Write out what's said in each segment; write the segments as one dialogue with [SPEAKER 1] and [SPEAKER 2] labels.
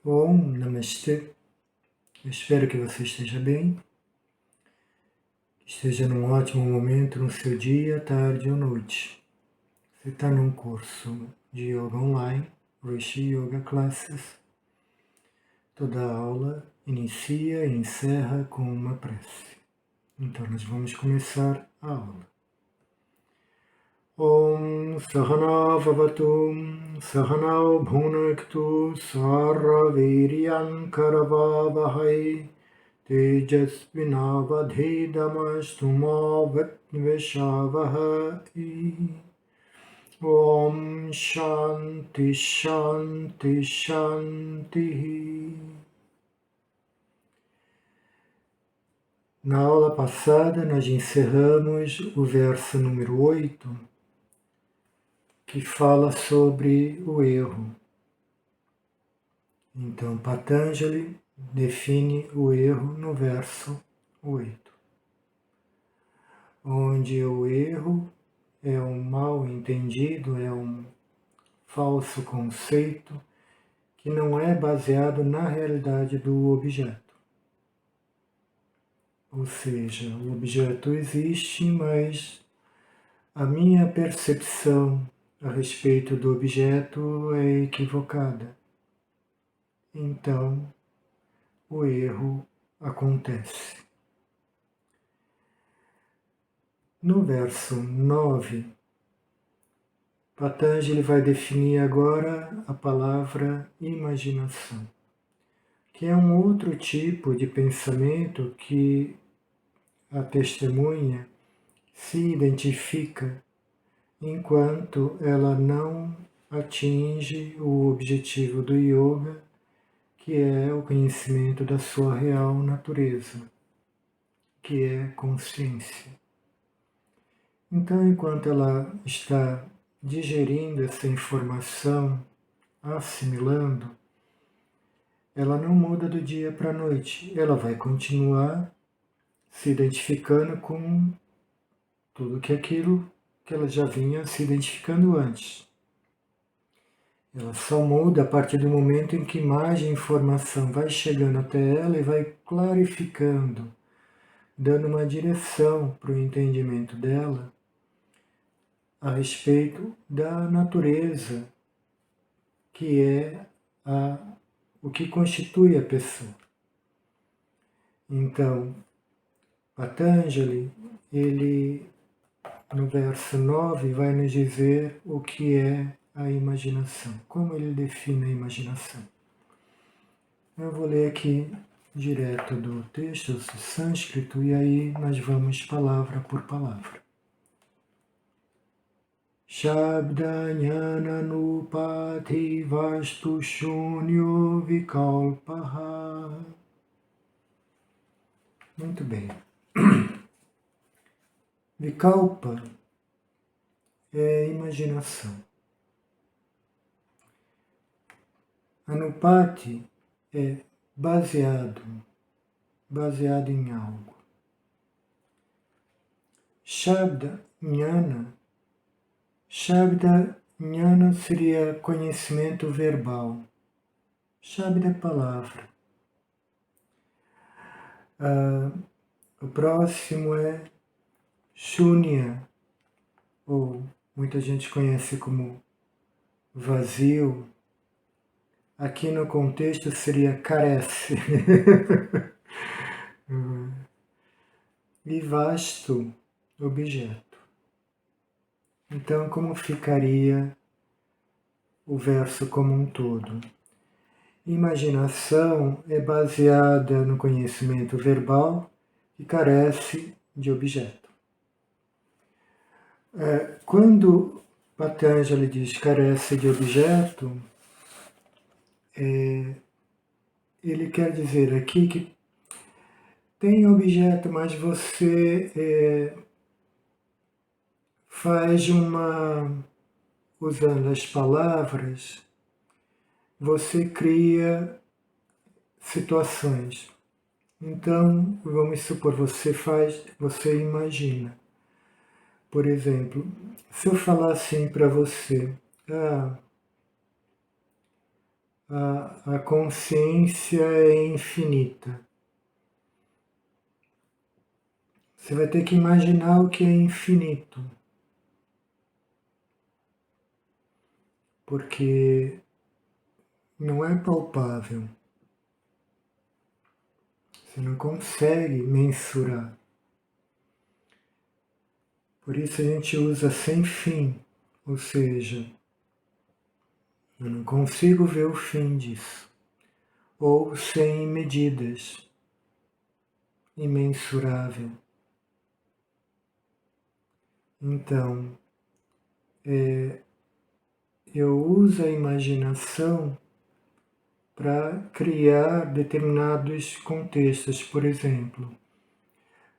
[SPEAKER 1] Om Namastê. Eu espero que você esteja bem, que esteja num ótimo momento no seu dia, tarde ou noite. Você está num curso de Yoga Online, Rishi Yoga Classes. Toda aula inicia e encerra com uma prece. Então nós vamos começar a aula. Om Sahana Vavatu Sahanao Bhunaktu Sara Viryan Karavavahai Tejasvinavadhidamastu ma Vishavahai. Om Shanti Shanti Shanti. Na aula passada nós encerramos o verso número 8, que fala sobre o erro. Então Patanjali define o erro no verso 8, onde o erro é um mal entendido, é um falso conceito que não é baseado na realidade do objeto. Ou seja, o objeto existe, mas a minha percepção a respeito do objeto é equivocada. Então, o erro acontece. No verso 9, Patanjali vai definir agora a palavra imaginação, que é um outro tipo de pensamento que a testemunha se identifica enquanto ela não atinge o objetivo do yoga, que é o conhecimento da sua real natureza, que é consciência. Então, enquanto ela está digerindo essa informação, assimilando, ela não muda do dia para a noite. Ela vai continuar se identificando com tudo aquilo que ela já vinha se identificando antes. Ela só muda a partir do momento em que mais informação vai chegando até ela e vai clarificando, dando uma direção para o entendimento dela a respeito da natureza, que é o que constitui a pessoa. Então, Patanjali, ele no verso 9 vai nos dizer o que é a imaginação, como ele define a imaginação. Eu vou ler aqui direto do texto do sânscrito e aí nós vamos palavra por palavra. Shabda jnana nupati vastu shunyo vikalpaha. Muito bem. Vikalpa é imaginação. Anupati é baseado em algo. Shabda jnana seria conhecimento verbal. Shabda é palavra. O próximo é Shunya, ou muita gente conhece como vazio. Aqui no contexto seria carece. E vasto, objeto. Então, como ficaria o verso como um todo? Imaginação é baseada no conhecimento verbal e carece de objeto. Quando Patanjali diz carece de objeto, ele quer dizer aqui que tem objeto, mas você faz usando as palavras, você cria situações. Então, vamos supor, você imagina. Por exemplo, se eu falar assim para você, a consciência é infinita. Você vai ter que imaginar o que é infinito, porque não é palpável. Você não consegue mensurar. Por isso a gente usa sem fim, ou seja, eu não consigo ver o fim disso. Ou sem medidas, imensurável. Então, eu uso a imaginação para criar determinados contextos. Por exemplo,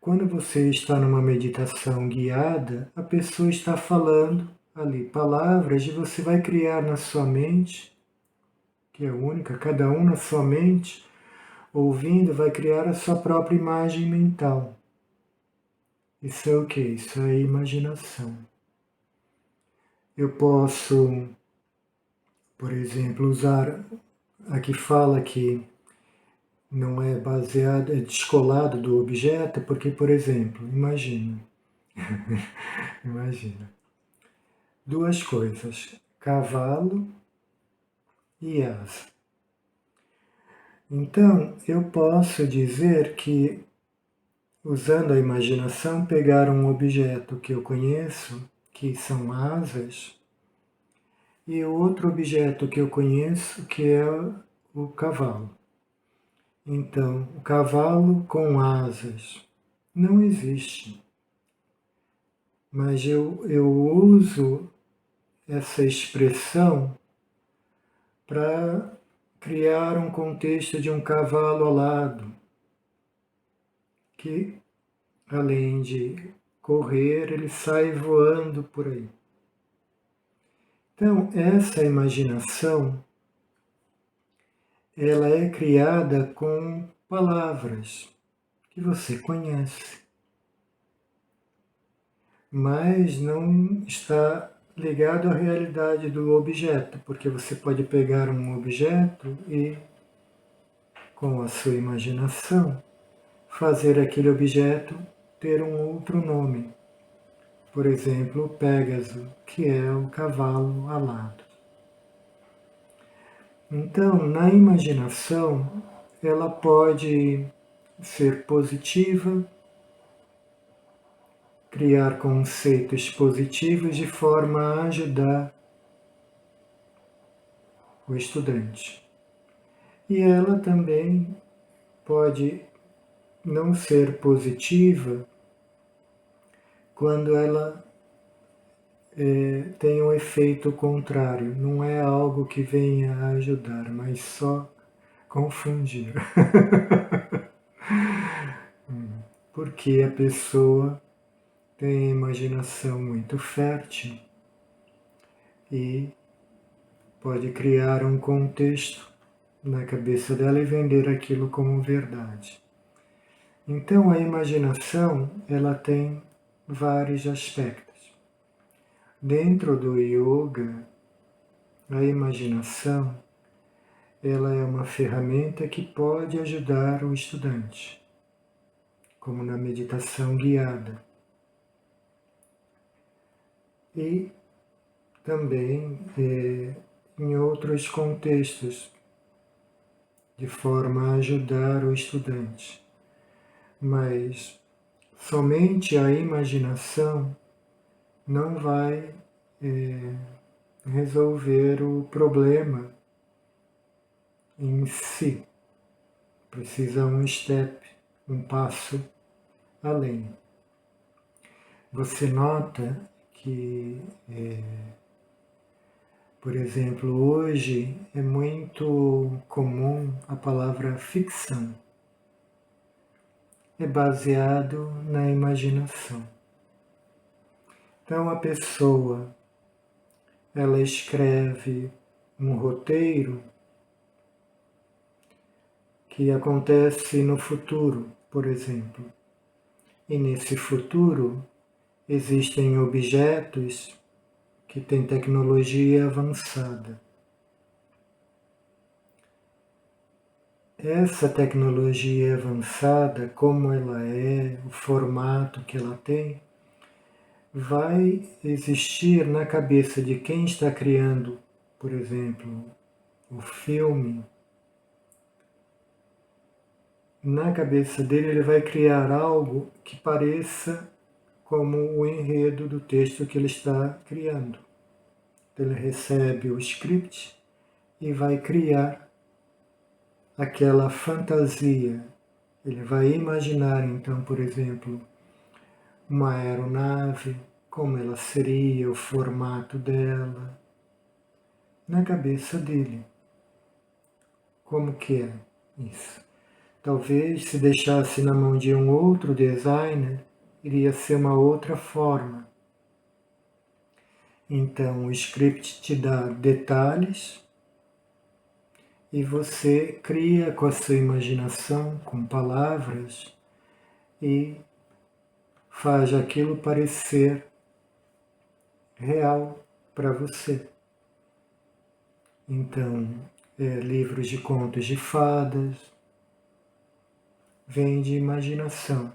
[SPEAKER 1] quando você está numa meditação guiada, a pessoa está falando ali palavras e você vai criar na sua mente, que é única, cada um na sua mente, ouvindo, vai criar a sua própria imagem mental. Isso é o que? Isso é imaginação. Eu posso, por exemplo, usar a que fala que não é baseado, é descolado do objeto, porque, por exemplo, imagina, duas coisas, cavalo e asa. Então, eu posso dizer que, usando a imaginação, pegar um objeto que eu conheço, que são asas, e outro objeto que eu conheço, que é o cavalo. Então, o cavalo com asas não existe, mas eu uso essa expressão para criar um contexto de um cavalo alado, que além de correr, ele sai voando por aí. Então, essa imaginação, ela é criada com palavras que você conhece, mas não está ligado à realidade do objeto, porque você pode pegar um objeto e, com a sua imaginação, fazer aquele objeto ter um outro nome. Por exemplo, o Pégaso, que é o cavalo alado. Então, na imaginação, ela pode ser positiva, criar conceitos positivos de forma a ajudar o estudante. E ela também pode não ser positiva quando ela tem um efeito contrário. Não é algo que venha a ajudar, mas só confundir. Porque a pessoa tem a imaginação muito fértil e pode criar um contexto na cabeça dela e vender aquilo como verdade. Então a imaginação, ela tem vários aspectos. Dentro do yoga, a imaginação, ela é uma ferramenta que pode ajudar o estudante, como na meditação guiada. E também em outros contextos, de forma a ajudar o estudante. Mas somente a imaginação não vai resolver o problema em si. Precisa um step, um passo além. Você nota que, por exemplo, hoje é muito comum a palavra ficção. É baseado na imaginação. Então a pessoa, ela escreve um roteiro que acontece no futuro, por exemplo. E nesse futuro existem objetos que têm tecnologia avançada. essa tecnologia avançada, como ela é, o formato que ela tem, vai existir na cabeça de quem está criando, por exemplo, o filme. Na cabeça dele, ele vai criar algo que pareça como o enredo do texto que ele está criando. Então, ele recebe o script e vai criar aquela fantasia. Ele vai imaginar, então, por exemplo, uma aeronave, como ela seria, o formato dela, na cabeça dele. Como que é isso? Talvez se deixasse na mão de um outro designer, iria ser uma outra forma. Então, o script te dá detalhes e você cria com a sua imaginação, com palavras, e faz aquilo parecer real para você. Então, livros de contos de fadas, vêm de imaginação.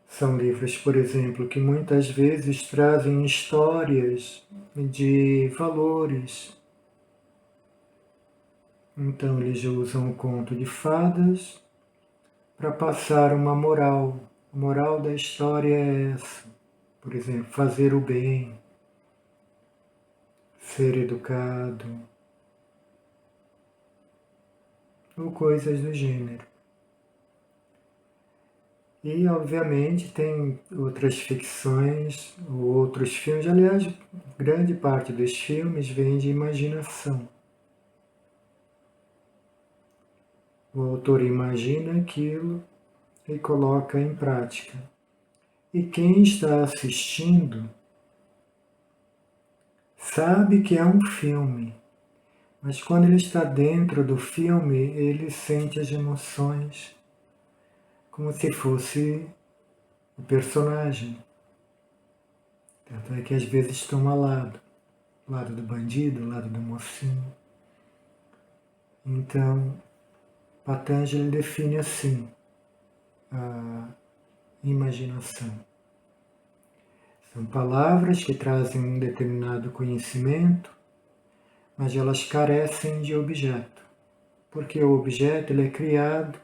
[SPEAKER 1] São livros, por exemplo, que muitas vezes trazem histórias de valores. Então, eles usam o conto de fadas para passar uma moral. A moral da história é essa. Por exemplo, fazer o bem, ser educado, ou coisas do gênero. E, obviamente, tem outras ficções, ou outros filmes. Aliás, grande parte dos filmes vem de imaginação. O autor imagina aquilo e coloca em prática. E quem está assistindo sabe que é um filme, mas quando ele está dentro do filme, ele sente as emoções como se fosse o personagem. Tanto é que às vezes estão ao lado do bandido, ao lado do mocinho. Então, Patanjali define assim a imaginação. São palavras que trazem um determinado conhecimento, mas elas carecem de objeto, porque o objeto ele é criado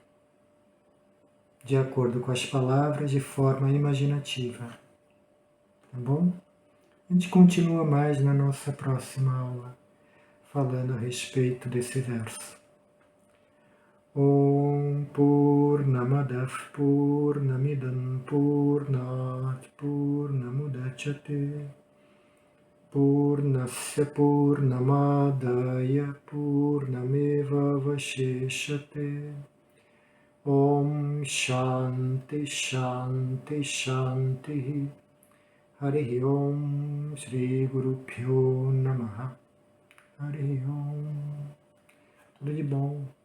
[SPEAKER 1] de acordo com as palavras de forma imaginativa. Tá bom? A gente continua mais na nossa próxima aula, falando a respeito desse verso. Om Purnamadav Purnamidam Purnat Purnamudachyate Purnasya Purnamadaya Purnameva Vasheshate Om Shanti Shanti Shanti Hari Om Shri Guru Pyo Namaha Hari Om. Tudo de bom.